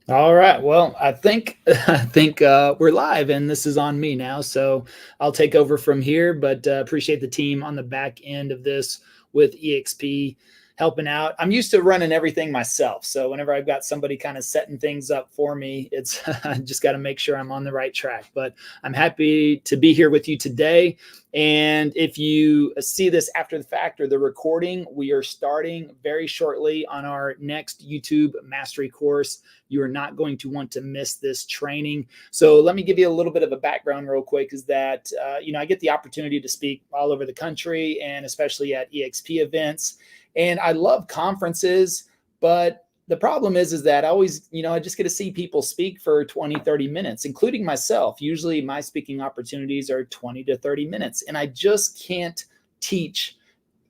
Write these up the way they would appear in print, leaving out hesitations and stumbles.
All right. Well, I think we're live, and this is on me now. So I'll take over from here. But appreciate the team on the back end of this with EXP helping out. I'm used to running everything myself, so whenever I've got somebody kind of setting things up for me, it's I just got to make sure I'm on the right track. But I'm happy to be here with you today. And if you see this after the fact or the recording, we are starting very shortly on our next YouTube mastery course. You are not going to want to miss this training. So let me give you a little bit of a background real quick is that, I get the opportunity to speak all over the country and especially at EXP events. And I love conferences, but the problem is that I always, I just get to see people speak for 20, 30 minutes, including myself. Usually my speaking opportunities are 20 to 30 minutes. And I just can't teach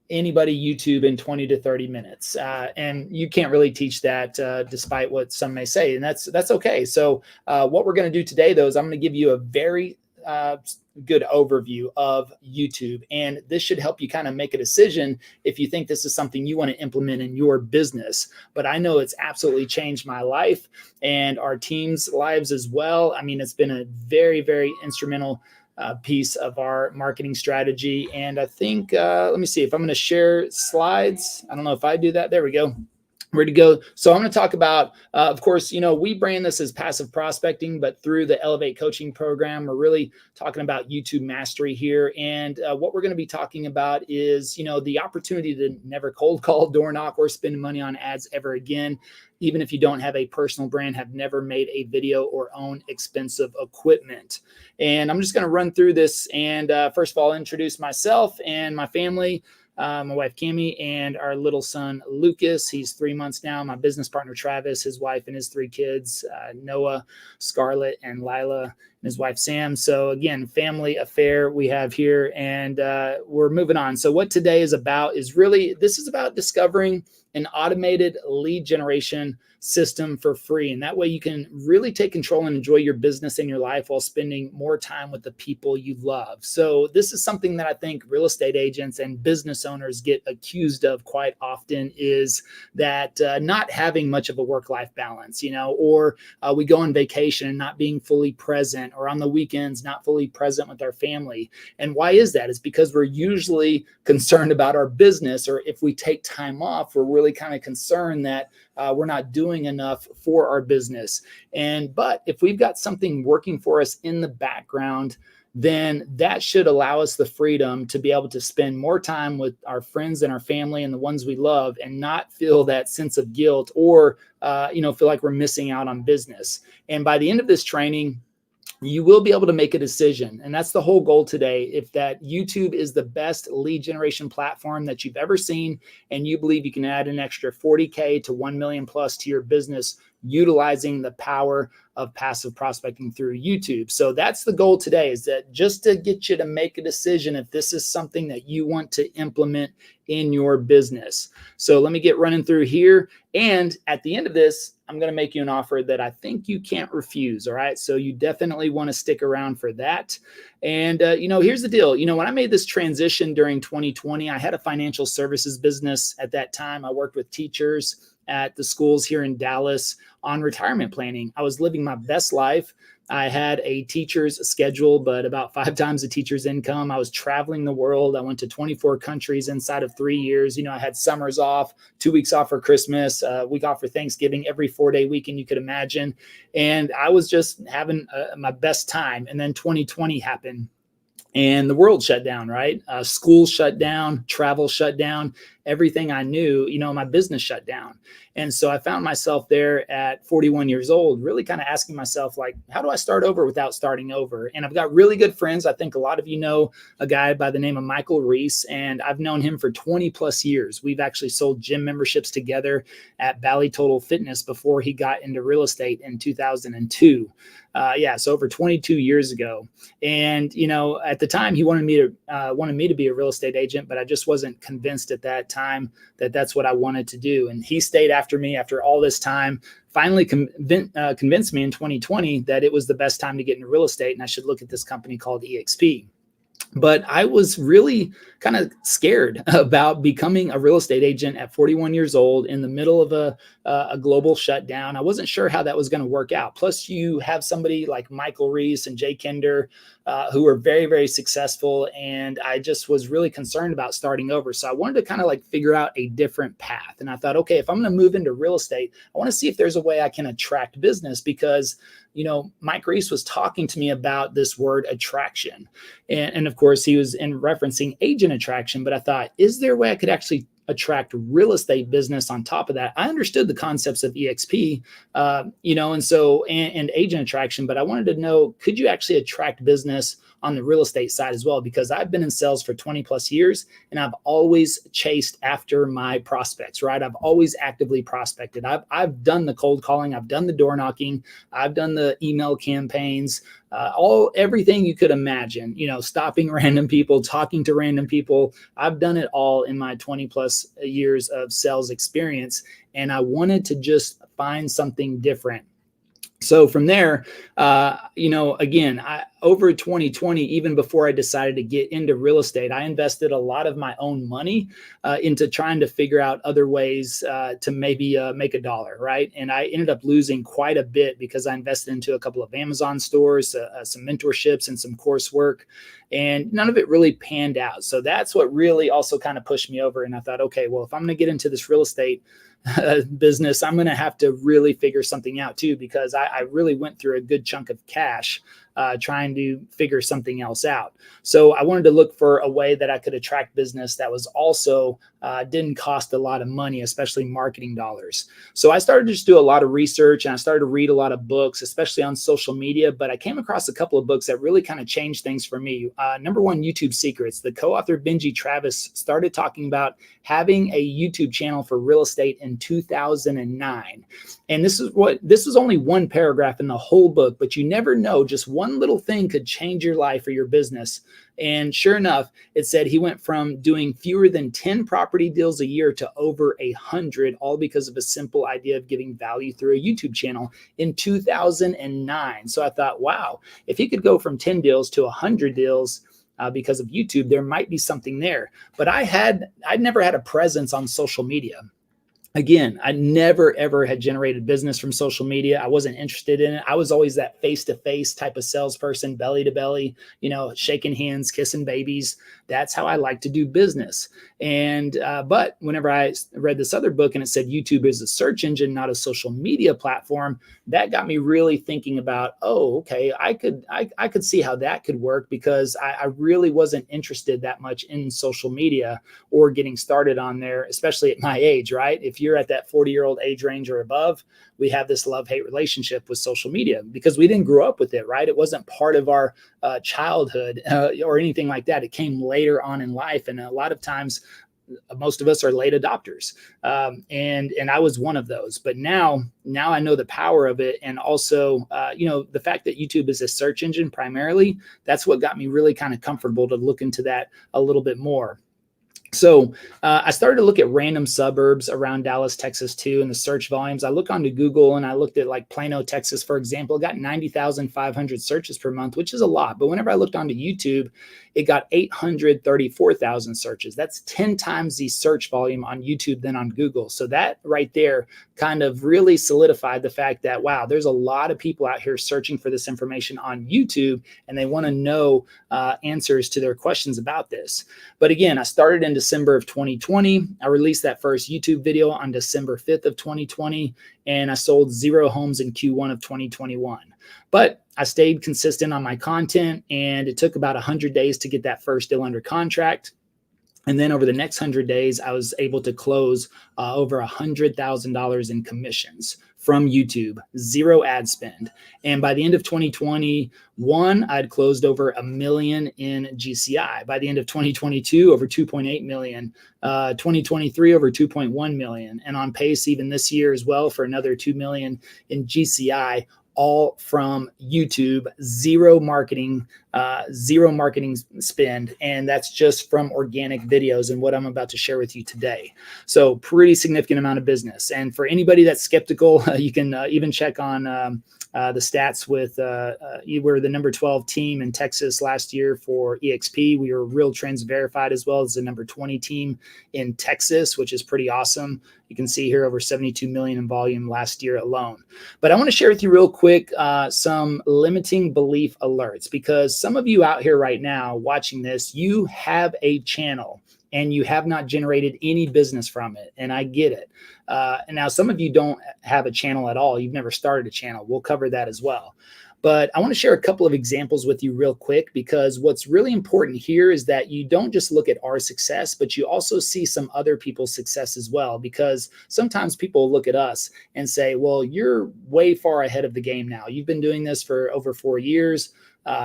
anybody YouTube in 20 to 30 minutes. And you can't really teach that despite what some may say. And that's okay. So what we're going to do today, though, is I'm going to give you a very good overview of YouTube. And this should help you kind of make a decision if you think this is something you want to implement in your business. But I know it's absolutely changed my life and our team's lives as well. I mean, it's been a very, very instrumental piece of our marketing strategy. And I think, let me see if I'm going to share slides. I don't know if I do that. There we go. Ready to go. So I'm going to talk about, of course, we brand this as passive prospecting, but through the Elevate coaching program, we're really talking about YouTube mastery here. And what we're going to be talking about is, the opportunity to never cold call, door knock, or spend money on ads ever again. Even if you don't have a personal brand, have never made a video or own expensive equipment. And I'm just going to run through this. And first of all, introduce myself and my family. My wife Cami and our little son Lucas. He's 3 months now. My business partner Travis, his wife and his 3 kids, Noah, Scarlett, and Lila, and his wife Sam. So again, family affair we have here, and we're moving on. So what today is about is really, this is about discovering an automated lead generation system for free. And that way you can really take control and enjoy your business and your life while spending more time with the people you love. So this is something that I think real estate agents and business owners get accused of quite often, is that not having much of a work-life balance, or we go on vacation and not being fully present, or on the weekends not fully present with our family. And why is that? It's because we're usually concerned about our business, or if we take time off, we're really kind of concerned that we're not doing enough for our business. But if we've got something working for us in the background, then that should allow us the freedom to be able to spend more time with our friends and our family and the ones we love, and not feel that sense of guilt or feel like we're missing out on business. And by the end of this training, you will be able to make a decision. And that's the whole goal today. If that YouTube is the best lead generation platform that you've ever seen, and you believe you can add an extra 40K to 1 million plus to your business utilizing the power of passive prospecting through YouTube. So that's the goal today, is that just to get you to make a decision if this is something that you want to implement in your business. So let me get running through here. And at the end of this, I'm going to make you an offer that I think you can't refuse. All right. So you definitely want to stick around for that. And, here's the deal. When I made this transition during 2020, I had a financial services business at that time. I worked with teachers at the schools here in Dallas on retirement planning. I was living my best life. I had a teacher's schedule, but about 5 times a teacher's income. I was traveling the world. I went to 24 countries inside of 3 years. I had summers off, 2 weeks off for Christmas, a week off for Thanksgiving, every 4-day weekend you could imagine. And I was just having my best time. And then 2020 happened. And the world shut down, right? School shut down, travel shut down, everything I knew, my business shut down. And so I found myself there at 41 years old, really kind of asking myself, like, how do I start over without starting over? And I've got really good friends. I think a lot of you know a guy by the name of Michael Reese, and I've known him for 20 plus years. We've actually sold gym memberships together at Bally Total Fitness before he got into real estate in 2002. So over 22 years ago. And, at the time he wanted me to be a real estate agent, but I just wasn't convinced at that time that that's what I wanted to do. And he stayed after me after all this time, finally convinced me in 2020 that it was the best time to get into real estate and I should look at this company called EXP. But I was really kind of scared about becoming a real estate agent at 41 years old in the middle of a global shutdown. I wasn't sure how that was going to work out. Plus, you have somebody like Michael Reese and Jay Kinder who are very, very successful. And I just was really concerned about starting over. So I wanted to kind of like figure out a different path. And I thought, okay, if I'm going to move into real estate, I want to see if there's a way I can attract business because, you know, Mike Reese was talking to me about this word attraction. And of course, he was in referencing agent attraction. But I thought, is there a way I could actually attract real estate business on top of that? I understood the concepts of EXP, and agent attraction, but I wanted to know, could you actually attract business on the real estate side as well? Because I've been in sales for 20 plus years and I've always chased after my prospects, right? I've always actively prospected. I've done the cold calling. I've done the door knocking. I've done the email campaigns, everything you could imagine, stopping random people, talking to random people. I've done it all in my 20 plus years of sales experience. And I wanted to just find something different. So from there, over 2020, even before I decided to get into real estate, I invested a lot of my own money into trying to figure out other ways to maybe make a dollar, right? And I ended up losing quite a bit because I invested into a couple of Amazon stores, some mentorships and some coursework, and none of it really panned out. So that's what really also kind of pushed me over. And I thought, okay, well, if I'm going to get into this real estate business, I'm going to have to really figure something out too, because I really went through a good chunk of cash trying to figure something else out. So I wanted to look for a way that I could attract business that was also didn't cost a lot of money, especially marketing dollars. So I started to just do a lot of research and I started to read a lot of books, especially on social media. But I came across a couple of books that really kind of changed things for me. Number one, YouTube Secrets. The co-author Benji Travis started talking about having a YouTube channel for real estate in 2009. And this was only one paragraph in the whole book, but you never know, just one little thing could change your life or your business. And sure enough, it said he went from doing fewer than 10 property deals a year to over 100, all because of a simple idea of giving value through a YouTube channel in 2009. So I thought, wow, if he could go from 10 deals to 100 deals because of YouTube, there might be something there. But I'd never had a presence on social media. Again, I never, ever had generated business from social media. I wasn't interested in it. I was always that face-to-face type of salesperson, belly to belly, shaking hands, kissing babies. That's how I like to do business. And but whenever I read this other book and it said YouTube is a search engine, not a social media platform, that got me really thinking about, oh, okay, I could see how that could work, because I really wasn't interested that much in social media or getting started on there, especially at my age, right? If you're at that 40-year-old age range or above, we have this love-hate relationship with social media because we didn't grow up with it, right? It wasn't part of our childhood or anything like that. It came later on in life. And a lot of times, most of us are late adopters. And I was one of those. But now I know the power of it. And also, the fact that YouTube is a search engine primarily, that's what got me really kind of comfortable to look into that a little bit more. So I started to look at random suburbs around Dallas, Texas, too, and the search volumes. I look onto Google and I looked at like Plano, Texas, for example. It got 90,500 searches per month, which is a lot. But whenever I looked onto YouTube, it got 834,000 searches. That's 10 times the search volume on YouTube than on Google. So that right there kind of really solidified the fact that, wow, there's a lot of people out here searching for this information on YouTube, and they want to know answers to their questions about this. But again, I started in December of 2020. I released that first YouTube video on December 5th of 2020, and I sold 0 homes in Q1 of 2021. But I stayed consistent on my content, and it took about 100 days to get that first deal under contract. And then over the next 100 days, I was able to close over $100,000 in commissions from YouTube, 0 ad spend. And by the end of 2021, I'd closed over $1 million in GCI. By the end of 2022, over 2.8 million. 2023, over 2.1 million. And on pace even this year as well for another 2 million in GCI, all from YouTube, 0 marketing spend. And that's just from organic videos and what I'm about to share with you today. So pretty significant amount of business. And for anybody that's skeptical, you can even check on the stats with you were the number 12 team in Texas last year for EXP. We were Real Trends verified as well as the number 20 team in Texas, which is pretty awesome. You can see here over 72 million in volume last year alone. But I want to share with you real quick some limiting belief alerts, because some of you out here right now watching this, you have a channel and you have not generated any business from it. And I get it. And now some of you don't have a channel at all. You've never started a channel. We'll cover that as well. But I want to share a couple of examples with you real quick, because what's really important here is that you don't just look at our success, but you also see some other people's success as well. Because sometimes people look at us and say, well, you're way far ahead of the game now. You've been doing this for over 4 years,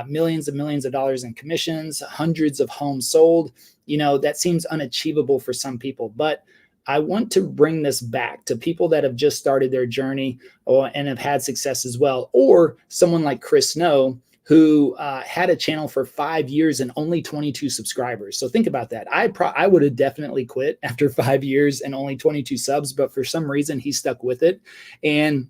millions and millions of dollars in commissions, hundreds of homes sold. You know, that seems unachievable for some people. But I want to bring this back to people that have just started their journey and have had success as well. Or someone like Chris Snow, who had a channel for 5 years and only 22 subscribers. So think about that. I would have definitely quit after 5 years and only 22 subs, but for some reason he stuck with it. And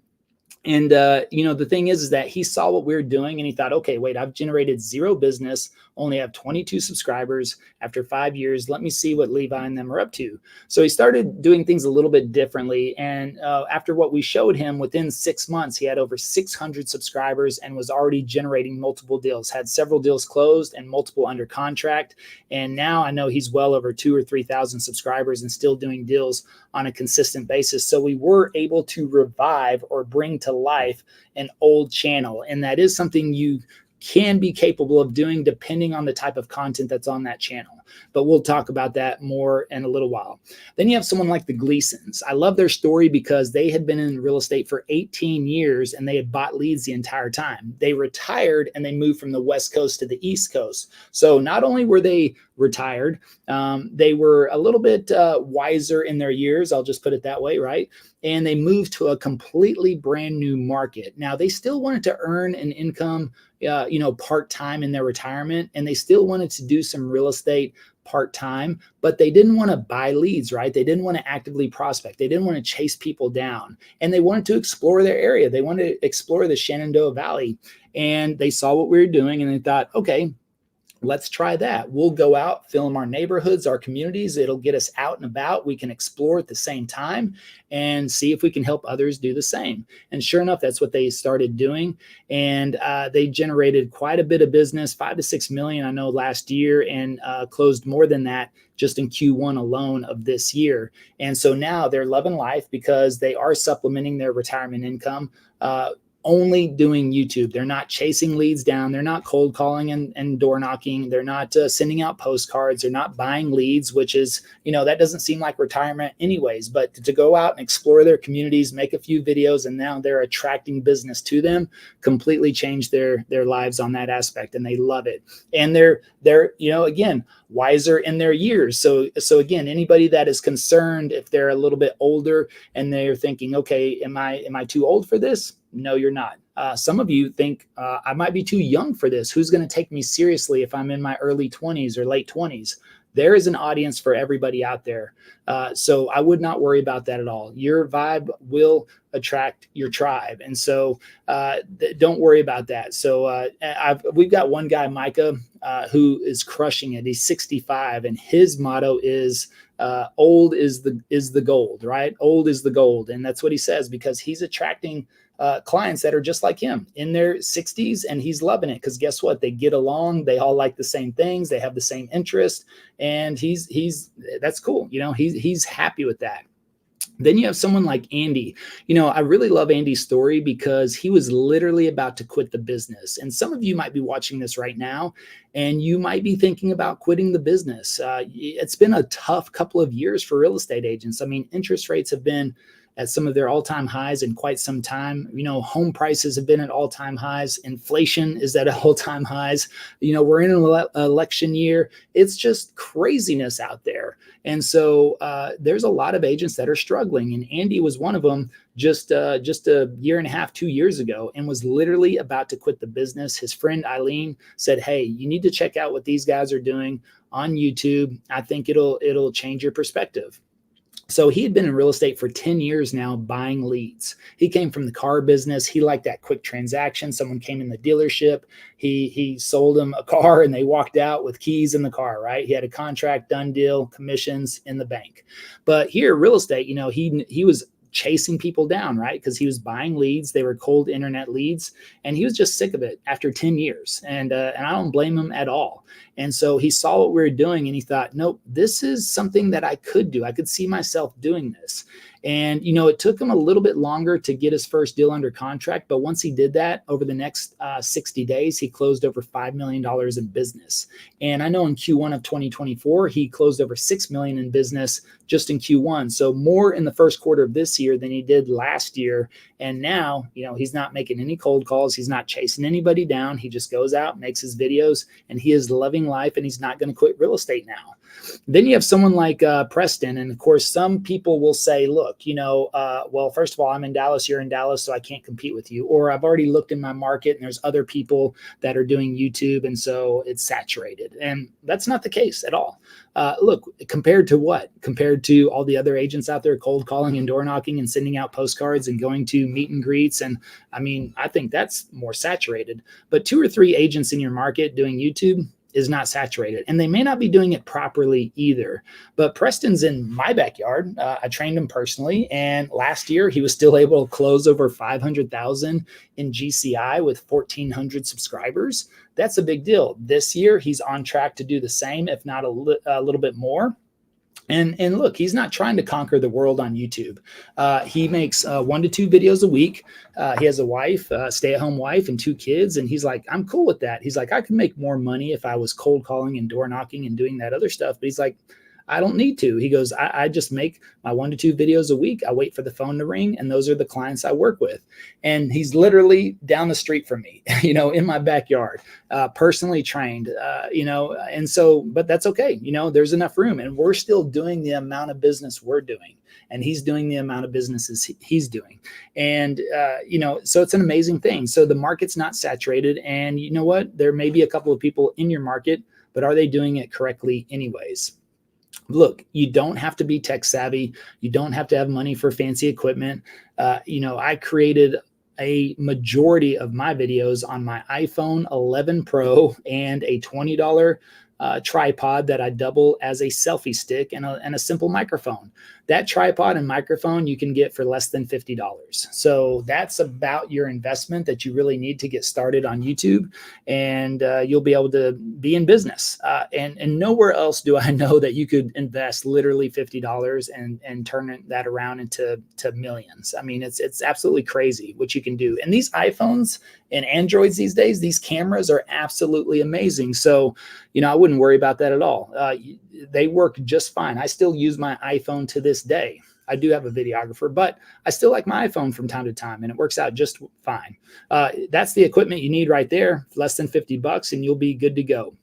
you know, the thing is that he saw what we were doing and he thought, okay, wait, I've generated 0 business, only have 22 subscribers after 5 years. Let me see what Levi and them are up to. So he started doing things a little bit differently. And after what we showed him, within 6 months, he had over 600 subscribers and was already generating multiple deals, had several deals closed and multiple under contract. And now I know he's well over 2,000 or 3,000 subscribers and still doing deals on a consistent basis. So we were able to revive or bring to life an old channel. And that is something you can be capable of doing depending on the type of content that's on that channel. But we'll talk about that more in a little while. Then you have someone like the Gleasons. I love their story because they had been in real estate for 18 years and they had bought leads the entire time. They retired and they moved from the West Coast to the East Coast. So not only were they retired, they were a little bit wiser in their years. I'll just put it that way, right? And they moved to a completely brand new market. Now, they still wanted to earn an income, you know, part-time in their retirement, and they still wanted to do some real estate part-time, but they didn't want to buy leads, right? They didn't want to actively prospect. They didn't want to chase people down, and they wanted to explore their area. They wanted to explore the Shenandoah Valley, and they saw what we were doing and they thought, okay, let's try that. We'll go out, film our neighborhoods, our communities. It'll get us out and about. We can explore at the same time and see if we can help others do the same. And sure enough, that's what they started doing. And they generated quite a bit of business, 5 to 6 million, I know, last year, and closed more than that just in Q1 alone of this year. And so now they're loving life because they are supplementing their retirement income, only doing YouTube. They're not chasing leads down. They're not cold calling and door knocking. They're not sending out postcards. They're not buying leads, which is, you know, that doesn't seem like retirement anyways, but to go out and explore their communities, make a few videos, and now they're attracting business to them, completely changed their lives on that aspect. And they love it. And they're, you know, again, wiser in their years. So again, anybody that is concerned if they're a little bit older and they're thinking, okay, am I too old for this? No, you're not. Some of you think I might be too young for this. Who's going to take me seriously if I'm in my early 20s or late 20s? There is an audience for everybody out there. So I would not worry about that at all. Your vibe will attract your tribe. And so don't worry about that. So we've got one guy, Micah, who is crushing it. He's 65 and his motto is old is the gold, right? Old is the gold. And that's what he says because he's attracting clients that are just like him in their 60s, and he's loving it because guess what? They get along. They all like the same things. They have the same interest, and that's cool. You know, he's happy with that. Then you have someone like Andy. You know, I really love Andy's story because he was literally about to quit the business. And some of you might be watching this right now, and you might be thinking about quitting the business. It's been a tough couple of years for real estate agents. I mean, interest rates have been at some of their all-time highs in quite some time. You know, home prices have been at all-time highs. Inflation is at all-time highs. You know, we're in an election year. It's just craziness out there. And so there's a lot of agents that are struggling. And Andy was one of them just a year and a half, 2 years ago, and was literally about to quit the business. His friend Eileen said, hey, you need to check out what these guys are doing on YouTube. I think it'll change your perspective. So he had been in real estate for 10 years now, buying leads. He came from the car business. He liked that quick transaction. Someone came in the dealership. He sold them a car and they walked out with keys in the car, right? He had a contract, done deal, commissions in the bank. But here, real estate, he was chasing people down, right? Because he was buying leads. They were cold internet leads, and he was just sick of it after 10 years. And I don't blame him at all. And so he saw what we were doing and he thought, nope, this is something that I could do. I could see myself doing this. And, it took him a little bit longer to get his first deal under contract. But once he did that, over the next 60 days, he closed over $5 million in business. And I know in Q1 of 2024, he closed over $6 million in business just in Q1. So more in the first quarter of this year than he did last year. And now, he's not making any cold calls. He's not chasing anybody down. He just goes out, makes his videos, and he is loving life, and he's not going to quit real estate now. Then you have someone like Preston. And of course, some people will say, look, well, first of all, I'm in Dallas, you're in Dallas, so I can't compete with you. Or I've already looked in my market and there's other people that are doing YouTube, and so it's saturated. And that's not the case at all. Look, compared to what? Compared to all the other agents out there cold calling and door knocking and sending out postcards and going to meet and greets. And I think that's more saturated. But 2 or 3 agents in your market doing YouTube is not saturated, and they may not be doing it properly either. But Preston's in my backyard. I trained him personally, and last year he was still able to close over 500,000 in GCI with 1,400 subscribers. That's a big deal. This year he's on track to do the same, if not a little bit more. And look, he's not trying to conquer the world on YouTube. He makes 1 to 2 videos a week. He has a wife, stay-at-home wife, and 2 kids. And he's like, I'm cool with that. He's like, I could make more money if I was cold calling and door knocking and doing that other stuff. But he's like, I don't need to. He goes, I just make my 1 to 2 videos a week. I wait for the phone to ring, and those are the clients I work with. And he's literally down the street from me, in my backyard, personally trained, and so, but that's okay. There's enough room, and we're still doing the amount of business we're doing, and he's doing the amount of businesses he's doing. And, so it's an amazing thing. So the market's not saturated, and you know what? There may be a couple of people in your market, but are they doing it correctly anyways? Look, you don't have to be tech savvy. You don't have to have money for fancy equipment. I created a majority of my videos on my iPhone 11 Pro and a $20 tripod that I double as a selfie stick and a simple microphone. That tripod and microphone you can get for less than $50. So that's about your investment that you really need to get started on YouTube, and you'll be able to be in business. And nowhere else do I know that you could invest literally $50 and turn that around into millions. It's absolutely crazy what you can do. And these iPhones and Androids these days, these cameras are absolutely amazing. So, I wouldn't worry about that at all. They work just fine. I still use my iPhone to this day. I do have a videographer, but I still like my iPhone from time to time, and it works out just fine. That's the equipment you need right there, less than $50, and you'll be good to go.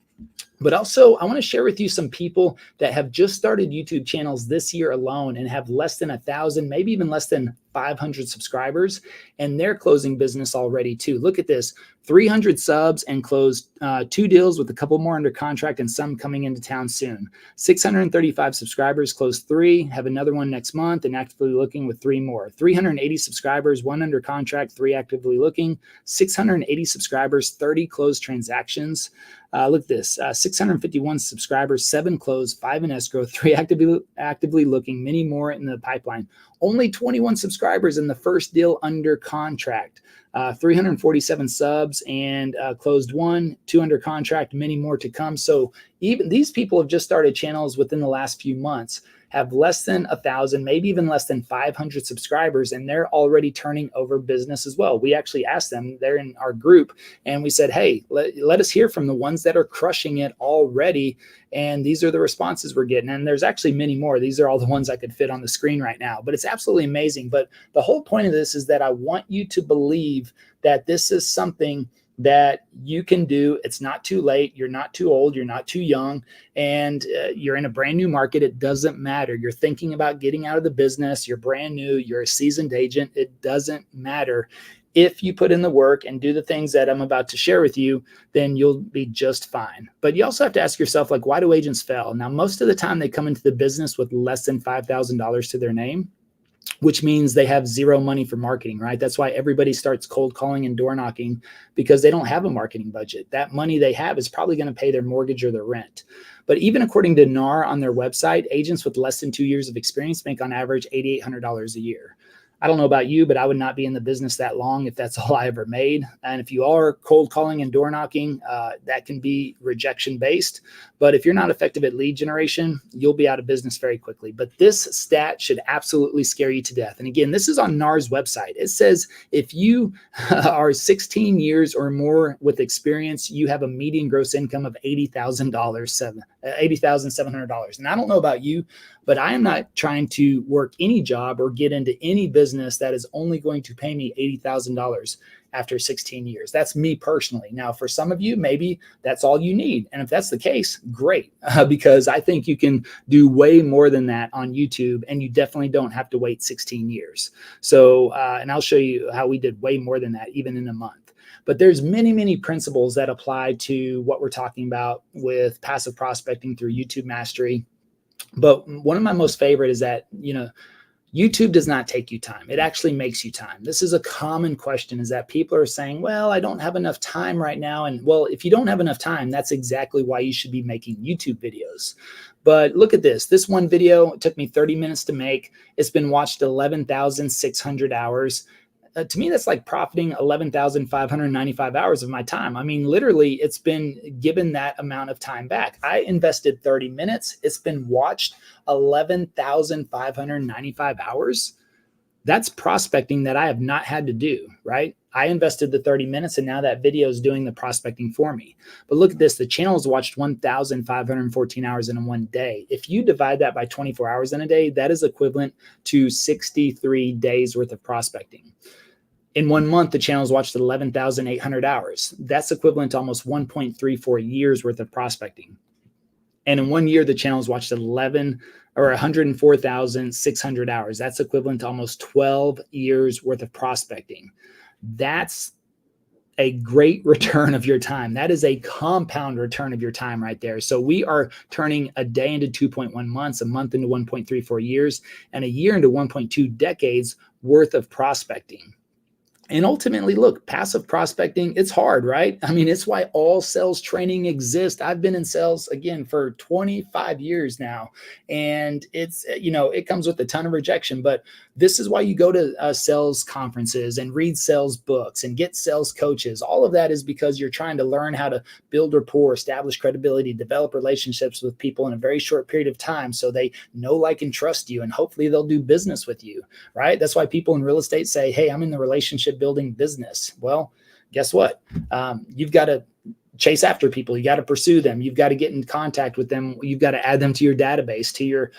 But also, I want to share with you some people that have just started YouTube channels this year alone and have less than 1,000, maybe even less than 500 subscribers, and they're closing business already too. Look at this, 300 subs and closed 2 deals with a couple more under contract and some coming into town soon. 635 subscribers, closed 3, have another one next month, and actively looking with 3 more. 380 subscribers, 1 under contract, 3 actively looking. 680 subscribers, 30 closed transactions. Look at this, 651 subscribers, 7 closed, 5 in escrow, 3 actively looking, many more in the pipeline. Only 21 subscribers in the first deal under contract. 347 subs and closed 1, 2 under contract, many more to come. So even these people have just started channels within the last few months, have less than 1,000, maybe even less than 500 subscribers, and they're already turning over business as well. We actually asked them, they're in our group, and we said, hey, let us hear from the ones that are crushing it already. And these are the responses we're getting. And there's actually many more. These are all the ones I could fit on the screen right now, but it's absolutely amazing. But the whole point of this is that I want you to believe that this is something that you can do. It's not too late. You're not too old. You're not too young. And you're in a brand new market. It doesn't matter. You're thinking about getting out of the business. You're brand new. You're a seasoned agent. It doesn't matter. If you put in the work and do the things that I'm about to share with you, then you'll be just fine. But you also have to ask yourself, like, why do agents fail? Now, most of the time they come into the business with less than $5,000 to their name, which means they have zero money for marketing, right? That's why everybody starts cold calling and door knocking, because they don't have a marketing budget. That money they have is probably going to pay their mortgage or their rent. But even according to NAR on their website, agents with less than 2 years of experience make on average $8,800 a year. I don't know about you, but I would not be in the business that long if that's all I ever made. And if you are cold calling and door knocking, that can be rejection based. But if you're not effective at lead generation, you'll be out of business very quickly. But this stat should absolutely scare you to death. And again, this is on NAR's website. It says if you are 16 years or more with experience, you have a median gross income of $80,700. And I don't know about you, but I am not trying to work any job or get into any business that is only going to pay me $80,000 after 16 years. That's me personally. Now, for some of you, maybe that's all you need. And if that's the case, great, because I think you can do way more than that on YouTube, and you definitely don't have to wait 16 years. So, and I'll show you how we did way more than that, even in a month. But there's many, many principles that apply to what we're talking about with passive prospecting through YouTube Mastery. But one of my most favorite is that, YouTube does not take you time. It actually makes you time. This is a common question, is that people are saying, well, I don't have enough time right now. And well, if you don't have enough time, that's exactly why you should be making YouTube videos. But look at this. This one video, it took me 30 minutes to make. It's been watched 11,600 hours. To me, that's like profiting 11,595 hours of my time. I mean, literally, it's been given that amount of time back. I invested 30 minutes. It's been watched 11,595 hours. That's prospecting that I have not had to do, right? I invested the 30 minutes, and now that video is doing the prospecting for me. But look at this. The channel has watched 1,514 hours in one day. If you divide that by 24 hours in a day, that is equivalent to 63 days worth of prospecting. In 1 month, the channel's watched 11,800 hours. That's equivalent to almost 1.34 years worth of prospecting. And in 1 year, the channel's watched 104,600 hours. That's equivalent to almost 12 years worth of prospecting. That's a great return of your time. That is a compound return of your time right there. So we are turning a day into 2.1 months, a month into 1.34 years, and a year into 1.2 decades worth of prospecting. And ultimately, look, passive prospecting, it's hard, right? I mean, it's why all sales training exists. I've been in sales, again, for 25 years now. And it's, it comes with a ton of rejection. But this is why you go to sales conferences and read sales books and get sales coaches. All of that is because you're trying to learn how to build rapport, establish credibility, develop relationships with people in a very short period of time so they know, like, and trust you. And hopefully they'll do business with you, right? That's why people in real estate say, hey, I'm in the relationship building business. Well, guess what? You've got to chase after people. You got to pursue them. You've got to get in contact with them. You've got to add them to your database, to your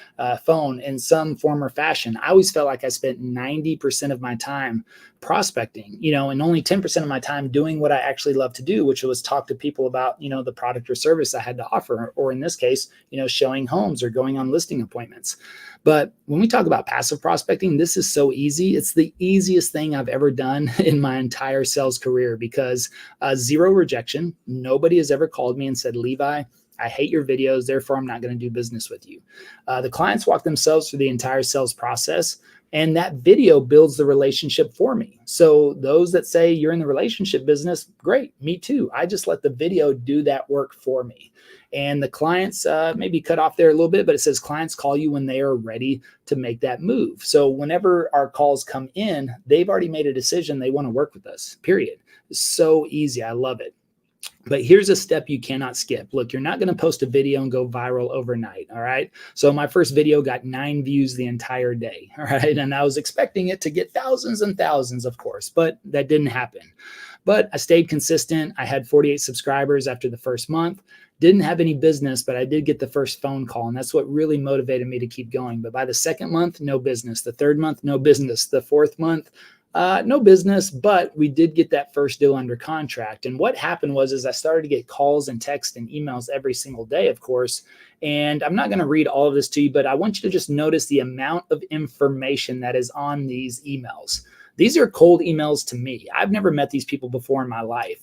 phone in some form or fashion. I always felt like I spent 90% of my time prospecting, and only 10% of my time doing what I actually love to do, which was talk to people about, the product or service I had to offer, or in this case, showing homes or going on listing appointments. But when we talk about passive prospecting, this is so easy. It's the easiest thing I've ever done in my entire sales career because zero rejection. Nobody has ever called me and said, Levi, I hate your videos, therefore I'm not going to do business with you. The clients walk themselves through the entire sales process, and that video builds the relationship for me. So those that say you're in the relationship business, great, me too. I just let the video do that work for me. And the clients maybe cut off there a little bit, but it says clients call you when they are ready to make that move. So whenever our calls come in, they've already made a decision they want to work with us, period. It's so easy. I love it. But here's a step you cannot skip. Look, you're not going to post a video and go viral overnight. All right. So my first video got 9 views the entire day. All right. And I was expecting it to get thousands and thousands, of course, but that didn't happen. But I stayed consistent. I had 48 subscribers after the first month. Didn't have any business, but I did get the first phone call. And that's what really motivated me to keep going. But by the second month, no business. The third month, no business. The fourth month, No business, but we did get that first deal under contract. And what happened was I started to get calls and texts and emails every single day, of course. And I'm not going to read all of this to you, but I want you to just notice the amount of information that is on these emails. These are cold emails to me. I've never met these people before in my life,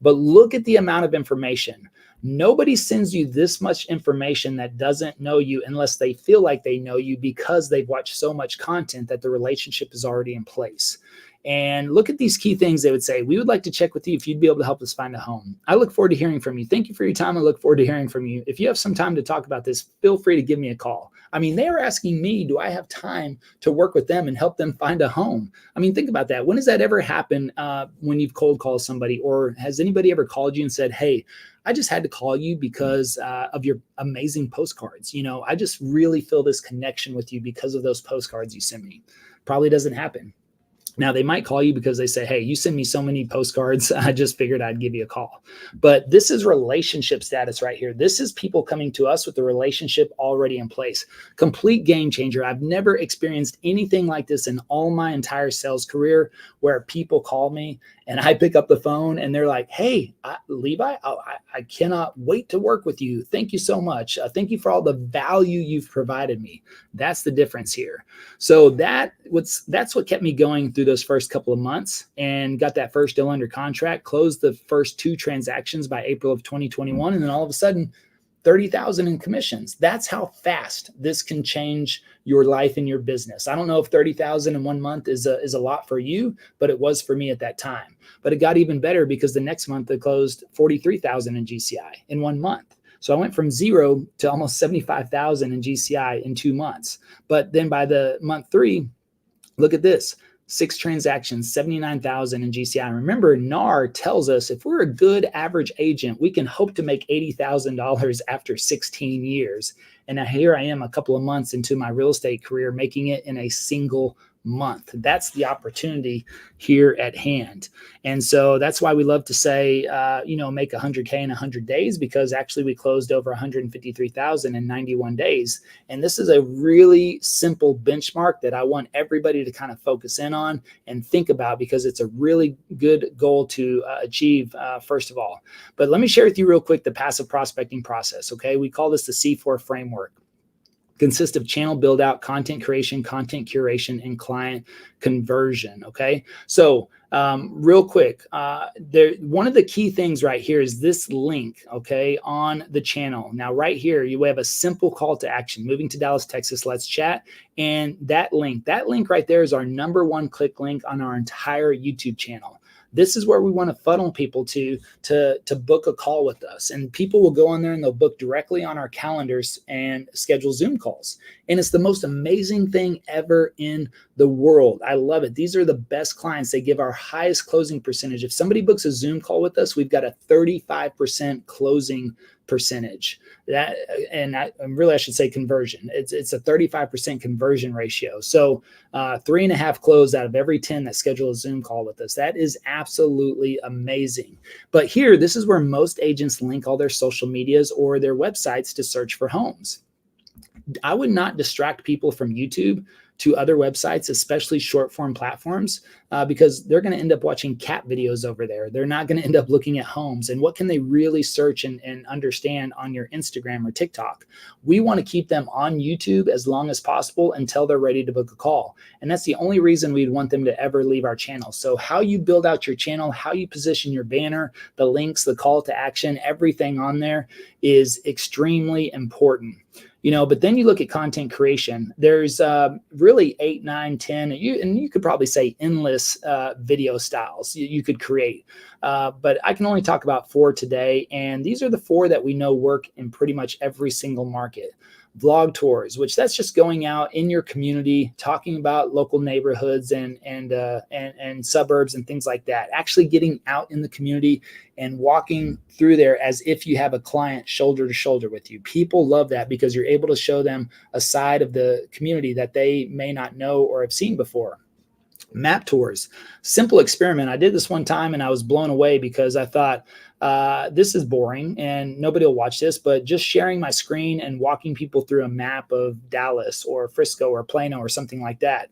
but look at the amount of information. Nobody sends you this much information that doesn't know you unless they feel like they know you because they've watched so much content that the relationship is already in place. And look at these key things they would say. We would like to check with you if you'd be able to help us find a home. I look forward to hearing from you. Thank you for your time. I look forward to hearing from you. If you have some time to talk about this, feel free to give me a call. I mean, they are asking me, do I have time to work with them and help them find a home? I mean, think about that. When does that ever happen when you've cold called somebody? Or has anybody ever called you and said, hey, I just had to call you because of your amazing postcards. You know, I just really feel this connection with you because of those postcards you sent me. Probably doesn't happen. Now, they might call you because they say, hey, you send me so many postcards, I just figured I'd give you a call. But this is relationship status right here. This is people coming to us with the relationship already in place. Complete game changer. I've never experienced anything like this in all my entire sales career where people call me and I pick up the phone and they're like, hey, Levi, I cannot wait to work with you. Thank you so much. Thank you for all the value you've provided me. That's the difference here. So that's what kept me going through those first couple of months and got that first deal under contract, closed the first 2 transactions by April of 2021. And then all of a sudden, 30,000 in commissions. That's how fast this can change your life and your business. I don't know if 30,000 in 1 month is a lot for you, but it was for me at that time. But it got even better because the next month they closed 43,000 in GCI in 1 month. So I went from 0 to almost 75,000 in GCI in 2 months. But then by the month 3, look at this. 6 transactions, 79,000 in GCI. Remember, NAR tells us if we're a good average agent, we can hope to make $80,000 after 16 years. And now here I am a couple of months into my real estate career, making it in a single month. That's the opportunity here at hand. And so that's why we love to say, make 100K in 100 days, because actually we closed over 153,000 in 91 days. And this is a really simple benchmark that I want everybody to kind of focus in on and think about, because it's a really good goal to achieve, first of all. But let me share with you real quick the passive prospecting process. Okay. We call this the C4 framework. Consists of channel build out, content creation, content curation, and client conversion. Okay. So real quick, one of the key things right here is this link, okay, on the channel. Now, right here, you have a simple call to action: moving to Dallas, Texas, let's chat. And that link right there is our #1 click link on our entire YouTube channel. This is where we want to funnel people to book a call with us. And people will go on there and they'll book directly on our calendars and schedule Zoom calls. And it's the most amazing thing ever in the world. I love it. These are the best clients. They give our highest closing percentage. If somebody books a Zoom call with us, we've got a 35% closing percentage. I should say conversion. It's a 35% conversion ratio. So 3.5 close out of every 10 that schedule a Zoom call with us. That is absolutely amazing. But here, this is where most agents link all their social medias or their websites to search for homes. I would not distract people from YouTube to other websites, especially short form platforms, because they're going to end up watching cat videos over there. They're not going to end up looking at homes. And what can they really search and understand on your Instagram or TikTok? We want to keep them on YouTube as long as possible until they're ready to book a call. And that's the only reason we'd want them to ever leave our channel. So how you build out your channel, how you position your banner, the links, the call to action, everything on there is extremely important. But then you look at content creation. There's really 8, 9, 10, and you could probably say endless video styles you could create. But I can only talk about 4 today. And these are the 4 that we know work in pretty much every single market. Vlog tours, which that's just going out in your community, talking about local neighborhoods and suburbs and things like that. Actually getting out in the community and walking through there as if you have a client shoulder to shoulder with you. People love that because you're able to show them a side of the community that they may not know or have seen before. Map tours, simple experiment. I did this one time and I was blown away because I thought, this is boring and nobody will watch this, but just sharing my screen and walking people through a map of Dallas or Frisco or Plano or something like that.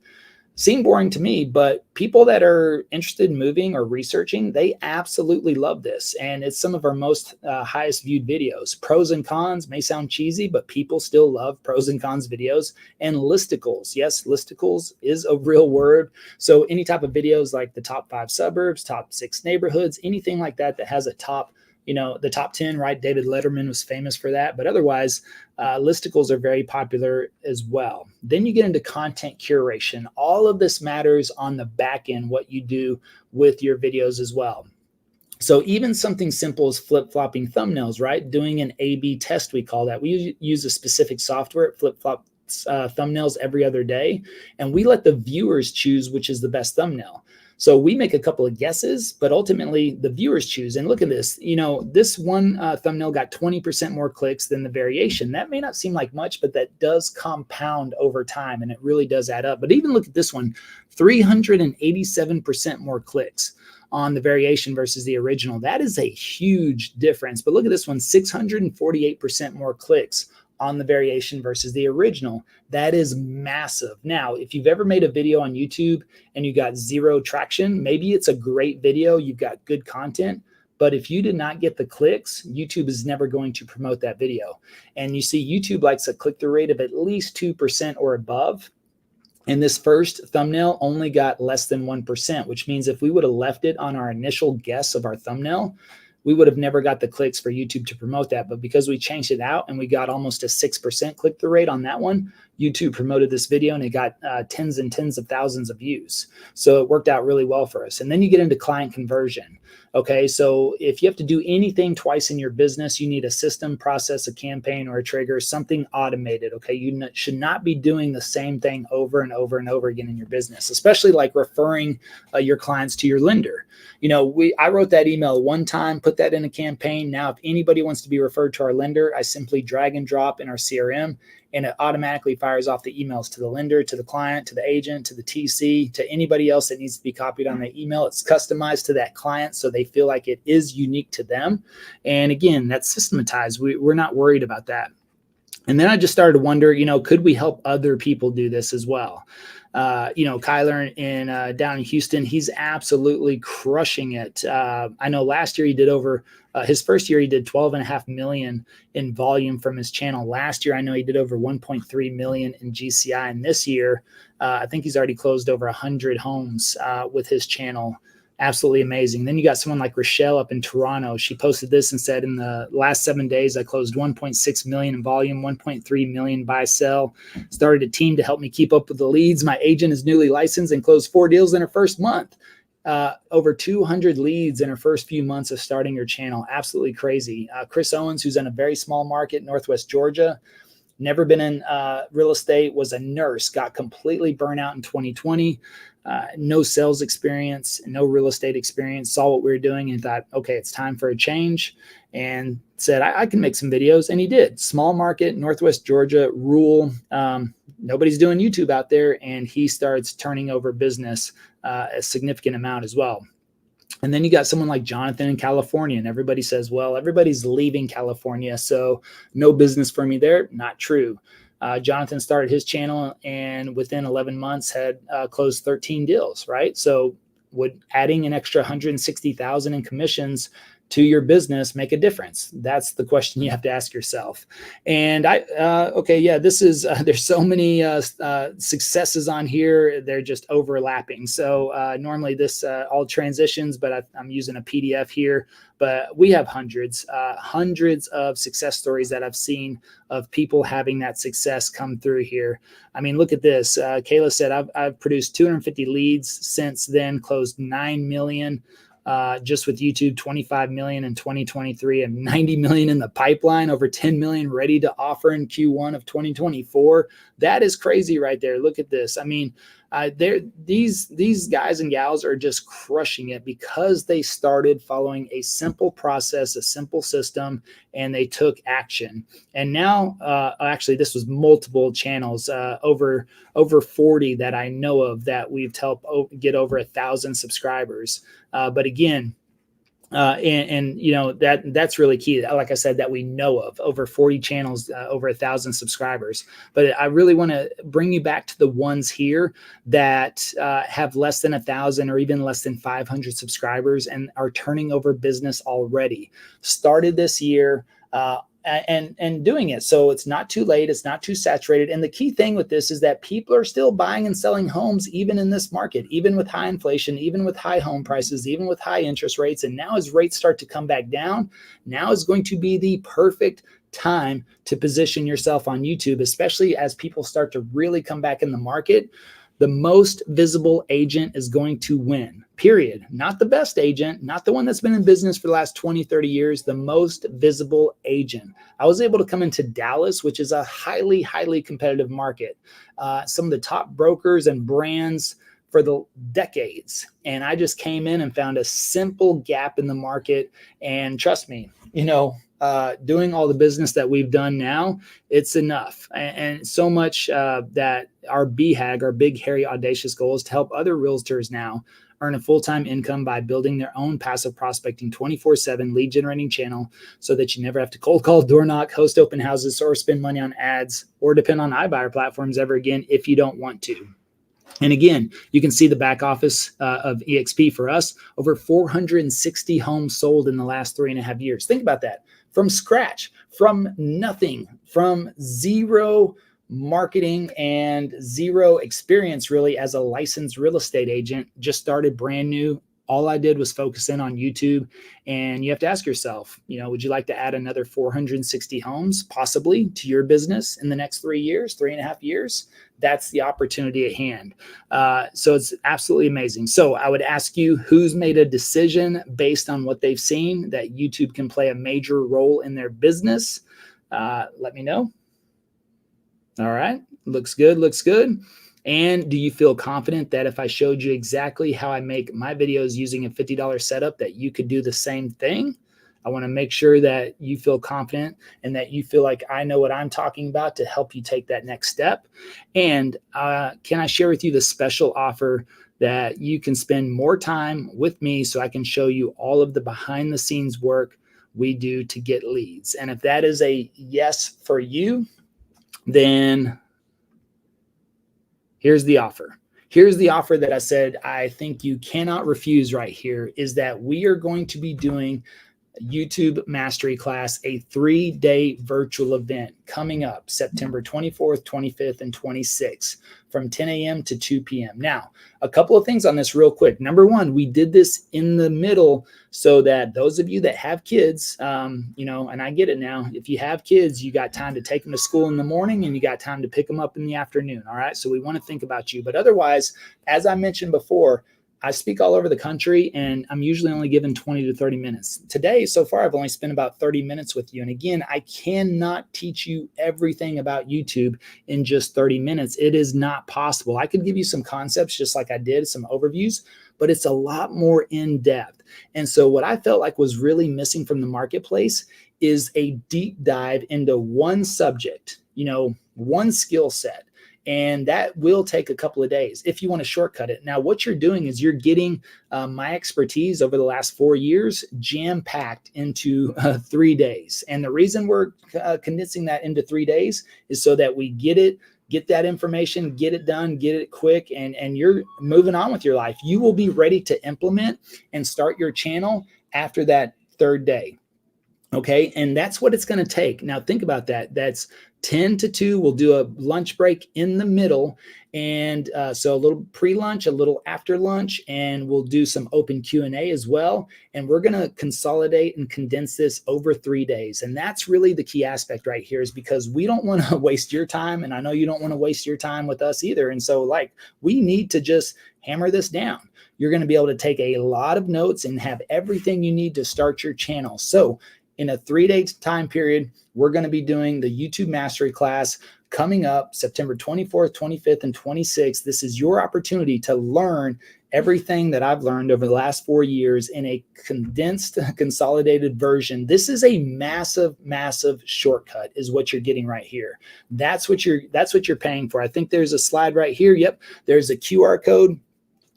seem boring to me, but people that are interested in moving or researching, they absolutely love this. And it's some of our most highest viewed videos. Pros and cons may sound cheesy, but people still love pros and cons videos. And listicles. Yes, listicles is a real word. So any type of videos like the top 5 suburbs, top 6 neighborhoods, anything like that that has a top, the top 10, right? David Letterman was famous for that. But otherwise, listicles are very popular as well. Then you get into content curation. All of this matters on the back end, what you do with your videos as well. So even something simple as flip-flopping thumbnails, right? Doing an A/B test, we call that. We use a specific software, it flip-flops thumbnails every other day, and we let the viewers choose which is the best thumbnail. So we make a couple of guesses, but ultimately the viewers choose. And look at this, this one thumbnail got 20% more clicks than the variation. That may not seem like much, but that does compound over time, and it really does add up. But even look at this one, 387% more clicks on the variation versus the original. That is a huge difference. But look at this one, 648% more clicks on the variation versus the original. That is massive. Now, if you've ever made a video on YouTube and you got 0 traction, maybe it's a great video, you've got good content, but if you did not get the clicks, YouTube is never going to promote that video. And you see, YouTube likes a click-through rate of at least 2% or above. And this first thumbnail only got less than 1%, which means if we would have left it on our initial guess of our thumbnail, we would have never got the clicks for YouTube to promote that. But because we changed it out and we got almost a 6% click-through rate on that one, YouTube promoted this video and it got tens and tens of thousands of views. So it worked out really well for us. And then you get into client conversion. Okay, so if you have to do anything twice in your business, you need a system, process, a campaign, or a trigger, something automated. Okay, you should not be doing the same thing over and over and over again in your business, especially like referring your clients to your lender. I wrote that email one time, put that in a campaign. Now, if anybody wants to be referred to our lender, I simply drag and drop in our CRM, and it automatically fires off the emails to the lender, to the client, to the agent, to the TC, to anybody else that needs to be copied on the email. It's customized to that client so they feel like it is unique to them. And again, that's systematized. We're not worried about that. And then I just started to wonder, could we help other people do this as well? Kyler down in Houston, he's absolutely crushing it. I know last year he did over his first year, he did 12.5 million in volume from his channel. Last year, I know he did over 1.3 million in GCI. And this year, I think he's already closed over 100 homes with his channel. Absolutely amazing. Then you got someone like Rochelle up in Toronto. She posted this and said, in the last 7 days, I closed 1.6 million in volume, 1.3 million buy sell. Started a team to help me keep up with the leads. My agent is newly licensed and closed 4 deals in her first month. Over 200 leads in her first few months of starting her channel. Absolutely crazy. Chris Owens, who's in a very small market, Northwest Georgia, never been in real estate, was a nurse, got completely burnt out in 2020. No sales experience, no real estate experience, saw what we were doing and thought, okay, it's time for a change, and said, I can make some videos. And he did. Small market, Northwest Georgia, rural. Nobody's doing YouTube out there. And he starts turning over business a significant amount as well. And then you got someone like Jonathan in California, and everybody says, well, everybody's leaving California, so no business for me there. Not true. Jonathan started his channel and within 11 months had closed 13 deals, right? So would adding an extra 160,000 in commissions to your business make a difference? That's the question you have to ask yourself. And this is, there's so many successes on here. They're just overlapping. So normally this all transitions, but I'm using a PDF here, but we have hundreds of success stories that I've seen of people having that success come through here. I mean, look at this. Kayla said, I've produced 250 leads since then, closed 9 million. Just with YouTube, 25 million in 2023 and 90 million in the pipeline, over 10 million ready to offer in Q1 of 2024. That is crazy right there. Look at this. I mean, these guys and gals are just crushing it because they started following a simple process, a simple system, and they took action. And now, actually, this was multiple channels, over 40 that I know of that we've helped get over 1,000 subscribers. But again, And you know, that's really key. Like I said, that we know of over 40 channels, over 1,000 subscribers. But I really want to bring you back to the ones here that have less than 1,000 or even less than 500 subscribers and are turning over business already. Started this year. And doing it. So it's not too late. It's not too saturated. And the key thing with this is that people are still buying and selling homes, even in this market, even with high inflation, even with high home prices, even with high interest rates. And now as rates start to come back down, now is going to be the perfect time to position yourself on YouTube, especially as people start to really come back in the market. The most visible agent is going to win, period. Not the best agent, not the one that's been in business for the last 20, 30 years, the most visible agent. I was able to come into Dallas, which is a highly, highly competitive market. Some of the top brokers and brands for the decades. And I just came in and found a simple gap in the market. And trust me, you know, doing all the business that we've done now, it's enough. And so much that our BHAG, our big, hairy, audacious goal is to help other realtors now earn a full-time income by building their own passive prospecting 24/7 lead generating channel so that you never have to cold call, door knock, host open houses, or spend money on ads or depend on iBuyer platforms ever again if you don't want to. And again, you can see the back office of EXP for us, over 460 homes sold in the last 3.5 years. Think about that. From scratch, from nothing, from zero marketing and zero experience really as a licensed real estate agent, just started brand new. All I did was focus in on YouTube. And you have to ask yourself, you know, would you like to add another 460 homes possibly to your business in the next 3 years, 3.5 years? That's the opportunity at hand. So it's absolutely amazing. So I would ask you, who's made a decision based on what they've seen that YouTube can play a major role in their business? Let me know. All right. Looks good. Looks good. And do you feel confident that if I showed you exactly how I make my videos using a $50 setup, that you could do the same thing? I want to make sure that you feel confident and that you feel like I know what I'm talking about to help you take that next step. And can I share with you the special offer that you can spend more time with me so I can show you all of the behind the scenes work we do to get leads? And if that is a yes for you, then here's the offer. Here's the offer that I said I think you cannot refuse right here, is that we are going to be doing YouTube Mastery Class, a 3-day virtual event coming up September 24th, 25th, and 26th from 10 a.m. to 2 p.m. Now, a couple of things on this real quick. Number one, we did this in the middle so that those of you that have kids, you know, and I get it now, if you have kids, you got time to take them to school in the morning and you got time to pick them up in the afternoon. All right. So we want to think about you. But otherwise, as I mentioned before, I speak all over the country and I'm usually only given 20 to 30 minutes. Today, so far, I've only spent about 30 minutes with you. And again, I cannot teach you everything about YouTube in just 30 minutes. It is not possible. I could give you some concepts just like I did, some overviews, but it's a lot more in depth. And so what I felt like was really missing from the marketplace is a deep dive into one subject, you know, one skill set. And that will take a couple of days if you want to shortcut it. Now, what you're doing is you're getting my expertise over the last 4 years jam-packed into 3 days. And the reason we're condensing that into 3 days is so that we get that information, get it done, get it quick, and you're moving on with your life. You will be ready to implement and start your channel after that 3rd day. Okay. And that's what it's going to take. Now think about that. That's 10 to 2. We'll do a lunch break in the middle. And so a little pre-lunch, a little after lunch, and we'll do some open Q&A as well. And we're going to consolidate and condense this over 3 days. And that's really the key aspect right here, is because we don't want to waste your time. And I know you don't want to waste your time with us either. And so like, we need to just hammer this down. You're going to be able to take a lot of notes and have everything you need to start your channel. So in a 3-day time period, we're going to be doing the YouTube Mastery Class coming up September 24th, 25th, and 26th. This is your opportunity to learn everything that I've learned over the last 4 years in a condensed, consolidated version. This is a massive, massive shortcut is what you're getting right here. That's what you're paying for. I think there's a slide right here. Yep. There's a QR code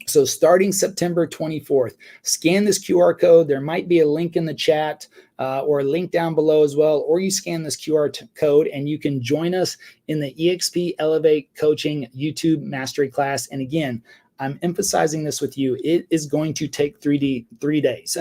So starting September 24th, scan this QR code. There might be a link in the chat or a link down below as well, or you scan this QR code and you can join us in the EXP Elevate Coaching YouTube Mastery Class. And again, I'm emphasizing this with you. It is going to take 3 days,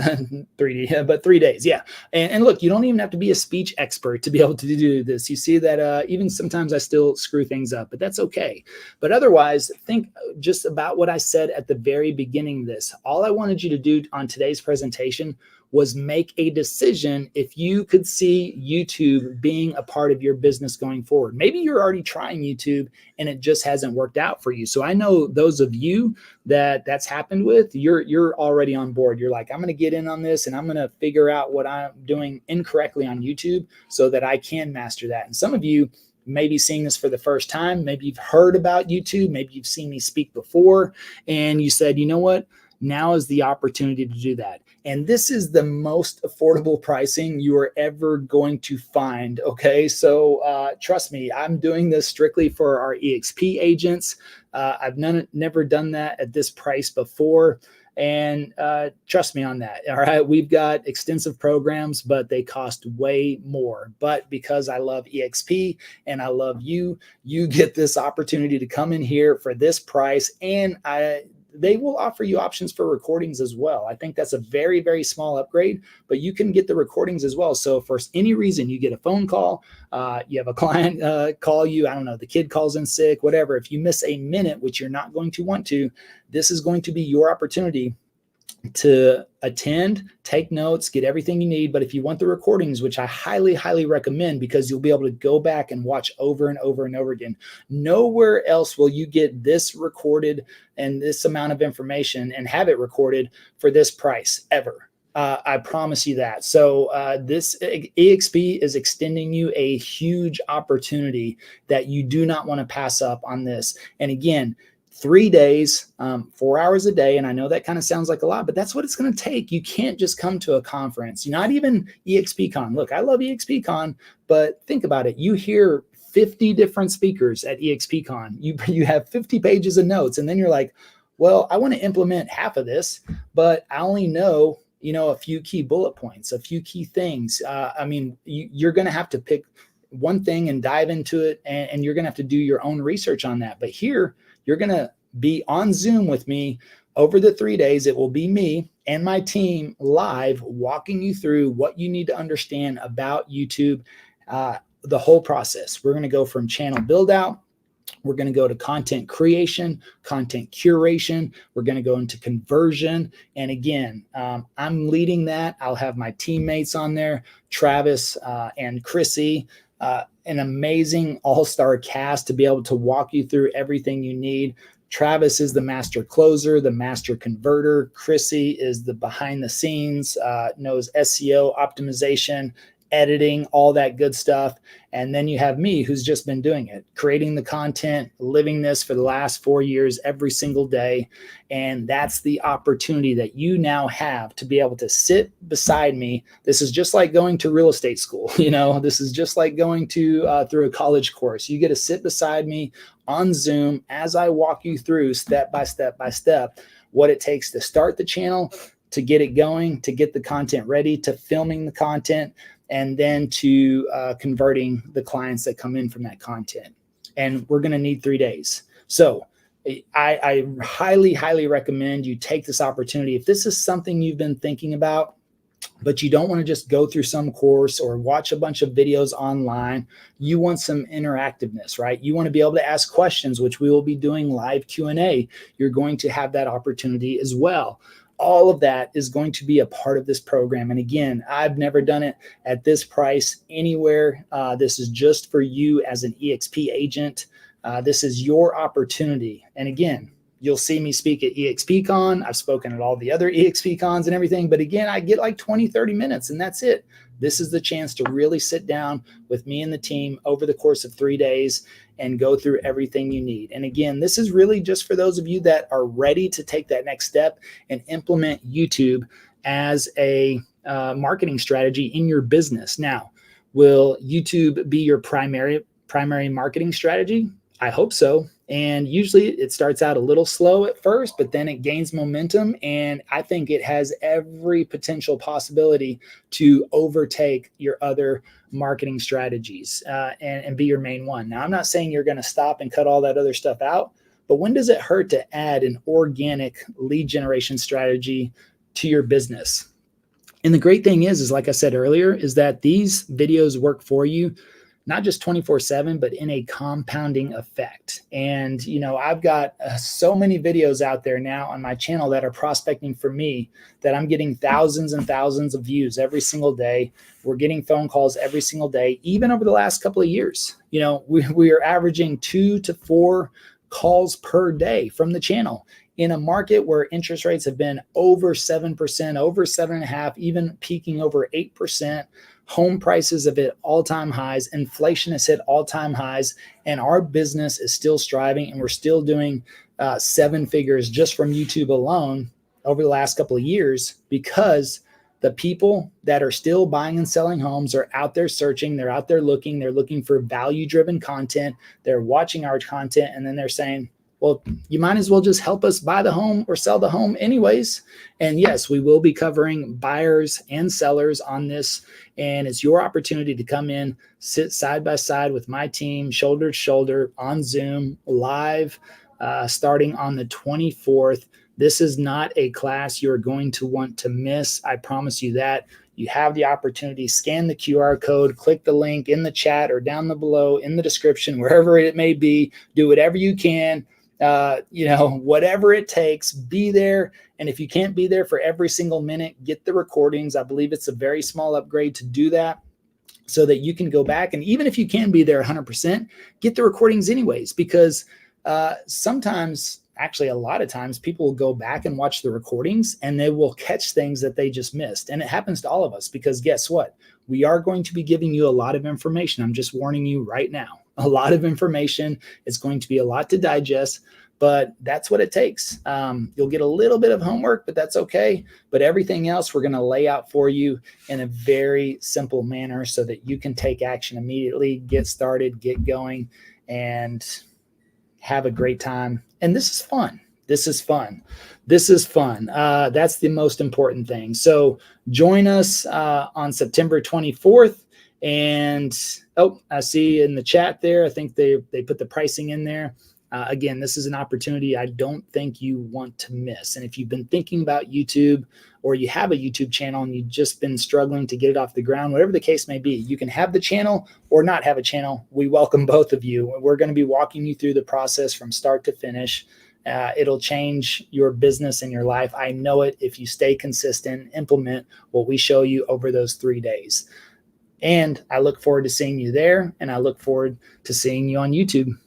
3 days. Yeah. And look, you don't even have to be a speech expert to be able to do this. You see that even sometimes I still screw things up, but that's okay. But otherwise, think just about what I said at the very beginning of this. All I wanted you to do on today's presentation was make a decision if you could see YouTube being a part of your business going forward. Maybe you're already trying YouTube and it just hasn't worked out for you. So I know those of you that that's happened with, you're already on board. You're like, I'm going to get in on this and I'm going to figure out what I'm doing incorrectly on YouTube so that I can master that. And some of you may be seeing this for the first time. Maybe you've heard about YouTube. Maybe you've seen me speak before and you said, you know what? Now is the opportunity to do that. And this is the most affordable pricing you are ever going to find. Okay. So trust me, I'm doing this strictly for our EXP agents. I've never done that at this price before. And trust me on that. All right. We've got extensive programs, but they cost way more. But because I love EXP and I love you, you get this opportunity to come in here for this price. And they will offer you options for recordings as well. I think that's a very, very small upgrade, but you can get the recordings as well. So for any reason you get a phone call, you have a client call you, I don't know, the kid calls in sick, whatever. If you miss a minute, which you're not going to want to, this is going to be your opportunity to attend, take notes, get everything you need. But if you want the recordings, which I highly, highly recommend because you'll be able to go back and watch over and over and over again. Nowhere else will you get this recorded and this amount of information and have it recorded for this price ever. I promise you that. So this EXP is extending you a huge opportunity that you do not want to pass up on this. And again, 3 days, 4 hours a day. And I know that kind of sounds like a lot, but that's what it's going to take. You can't just come to a conference. You're not even EXPCon. Look, I love EXPCon, but think about it. You hear 50 different speakers at EXPCon. You have 50 pages of notes. And then you're like, well, I want to implement half of this, but I only know, a few key bullet points, a few key things. I mean, you're going to have to pick one thing and dive into it. And you're going to have to do your own research on that. But here, you're going to be on Zoom with me over the 3 days. It will be me and my team live walking you through what you need to understand about YouTube, the whole process. We're going to go from channel build out. We're going to go to content creation, content curation. We're going to go into conversion. And again, I'm leading that. I'll have my teammates on there, Travis and Chrissy. An amazing all-star cast to be able to walk you through everything you need. Travis is the master closer, the master converter. Chrissy is the behind the scenes, knows SEO optimization, editing, all that good stuff. And then you have me, who's just been doing it, creating the content, living this for the last 4 years, every single day. And that's the opportunity that you now have to be able to sit beside me. This is just like going to real estate school. This is just like going to through a college course. You get to sit beside me on Zoom as I walk you through step by step by step what it takes to start the channel, to get it going, to get the content ready, to filming the content, and then to converting the clients that come in from that content. And we're going to need 3 days. So I highly, highly recommend you take this opportunity. If this is something you've been thinking about, but you don't want to just go through some course or watch a bunch of videos online, you want some interactiveness, right? You want to be able to ask questions, which we will be doing live Q&A. You're going to have that opportunity as well. All of that is going to be a part of this program. And again, I've never done it at this price anywhere. This is just for you as an EXP agent. This is your opportunity. And again, you'll see me speak at EXPCon. I've spoken at all the other EXPCons and everything. But again, I get like 20, 30 minutes and that's it. This is the chance to really sit down with me and the team over the course of 3 days and go through everything you need. And again, this is really just for those of you that are ready to take that next step and implement YouTube as a marketing strategy in your business. Now, will YouTube be your primary marketing strategy? I hope so. And usually it starts out a little slow at first, but then it gains momentum. And I think it has every potential possibility to overtake your other marketing strategies and be your main one. Now, I'm not saying you're going to stop and cut all that other stuff out, but when does it hurt to add an organic lead generation strategy to your business? And the great thing is like I said earlier, is that these videos work for you not just 24/7, but in a compounding effect. And, I've got so many videos out there now on my channel that are prospecting for me that I'm getting thousands and thousands of views every single day. We're getting phone calls every single day, even over the last couple of years. We are averaging 2 to 4 calls per day from the channel in a market where interest rates have been over 7%, over 7.5%, even peaking over 8%. Home prices have hit all-time highs. Inflation has hit all-time highs, and our business is still striving, and we're still doing 7 figures just from YouTube alone over the last couple of years because the people that are still buying and selling homes are out there searching. They're out there looking. They're looking for value-driven content. They're watching our content, and then they're saying, well, you might as well just help us buy the home or sell the home anyways. And yes, we will be covering buyers and sellers on this. And it's your opportunity to come in, sit side by side with my team, shoulder to shoulder on Zoom, live, starting on the 24th. This is not a class you're going to want to miss. I promise you that. You have the opportunity, scan the QR code, click the link in the chat or down below in the description, wherever it may be, do whatever you can. Whatever it takes, be there. And if you can't be there for every single minute, get the recordings. I believe it's a very small upgrade to do that so that you can go back. And even if you can be there 100%, get the recordings anyways, because sometimes, actually a lot of times, people will go back and watch the recordings and they will catch things that they just missed. And it happens to all of us because guess what? We are going to be giving you a lot of information. I'm just warning you right now. A lot of information. It's going to be a lot to digest, but that's what it takes. You'll get a little bit of homework, but that's okay. But everything else we're going to lay out for you in a very simple manner so that you can take action immediately, get started, get going, and have a great time. And this is fun. This is fun. This is fun. That's the most important thing. So join us on September 24th. And I see in the chat there, I think they put the pricing in there. Again, this is an opportunity I don't think you want to miss. And if you've been thinking about YouTube or you have a YouTube channel and you've just been struggling to get it off the ground, whatever the case may be, you can have the channel or not have a channel. We welcome both of you. We're going to be walking you through the process from start to finish. It'll change your business and your life. I know it if you stay consistent, implement what we show you over those 3 days. And I look forward to seeing you there, and I look forward to seeing you on YouTube.